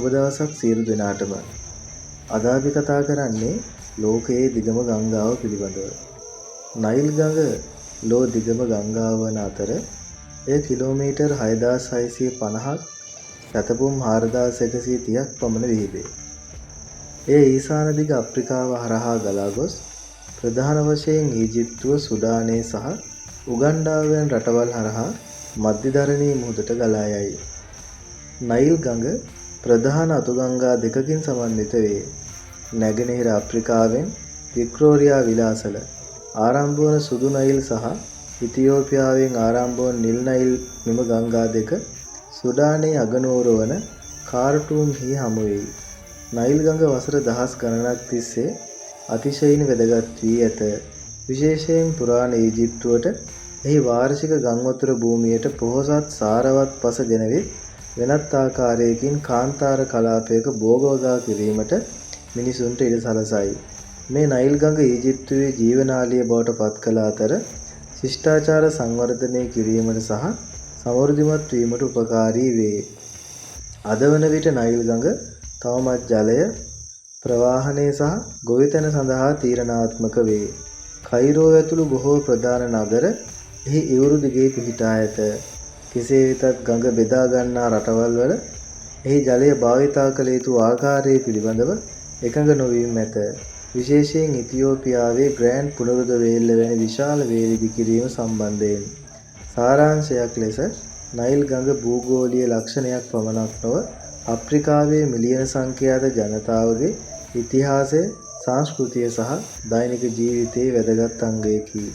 සුබ දවසක් සියලු දෙනාටම. අද අපි කතා කරන්නේ ලෝකයේ දිගම ගංගාව පිළිබඳව. නයිල් ගඟ ලෝ දිගම ගංගාව වන අතර එය කිලෝමීටර් 6650ක් සැතපුම් 4130ක් පමණ විහිදේ. එය ඊශාන දිග අප්‍රිකාව හරහා ගලා ගොස් ප්‍රධාන වශයෙන් ඊජිප්තුව, සුඩානය සහ උගන්ඩාව වැනි රටවල් හරහා මධ්‍යධරණී මුහුදට ගලා යයි. නයිල් ගඟ ප්‍රධාන අතුගංගා දෙකකින් සමන්විත වේ. නැගෙනහිර අප්‍රිකාවෙන් වික්ටෝරියා විලාසල ආරම්භ වන සුදු නයිල් සහ ඉතියෝපියාවෙන් ආරම්භ වන නිල් නයිල් මෙම ගංගා දෙක සුඩානයේ අගනුවර වන කාර්ටූම්හි හමු වෙයි. නයිල් ගඟ වසර දහස් ගණනක් තිස්සේ අතිශයින් වැදගත් වී ඇත. විශේෂයෙන් පුරාණ ඊජිප්තුවට එහි වාර්ෂික ගංවතුර භූමියට පොහොසත් සාරවත් පස ගෙනවිත් වෙනත් ආකාරයකින් කාන්තාර කලාපයක භෝගවගා කිරීමට මිනිසුන්ට ඉඩ සලසයි. මේ නයිල් ගඟ ඊජිප්තුවේ ජීවනාලිය බවට පත් කළ අතර ශිෂ්ටාචාර සංවර්ධනය කිරීමට සහ සමෘද්ධිමත් වීමට උපකාරී වේ. අද වන විට නයිල් ගඟ තවමත් ජලය ප්‍රවාහනය සහ ගොවිතැන සඳහා තීරණාත්මක වේ. කයිරෝ ඇතුළු බොහෝ ප්‍රධාන නගර එහි ඉවුරු දිගේ පිහිටා ඇත. කෙසේ වෙතත් ගඟ බෙදා ගන්නා රටවල් වල එහි ජලය භාවිතා කළ යුතු ආකාරය පිළිබඳව එකඟ නොවීම ඇත. විශේෂයෙන් ඉතියෝපියාවේ ග්‍රෑන්ඩ් පුනරුද වේල්ල වැනි විශාල වේල් ඉදි කිරීම සම්බන්ධයෙන්. සාරාංශයක් ලෙස නයිල් ගඟ භූගෝලීය ලක්ෂණයක් පමණක් නොව අප්‍රිකාවේ මිලියන සංඛ්‍යාත ජනතාවගේ ඉතිහාසය, සංස්කෘතිය සහ දෛනික ජීවිතයේ වැදගත් අංගයකි.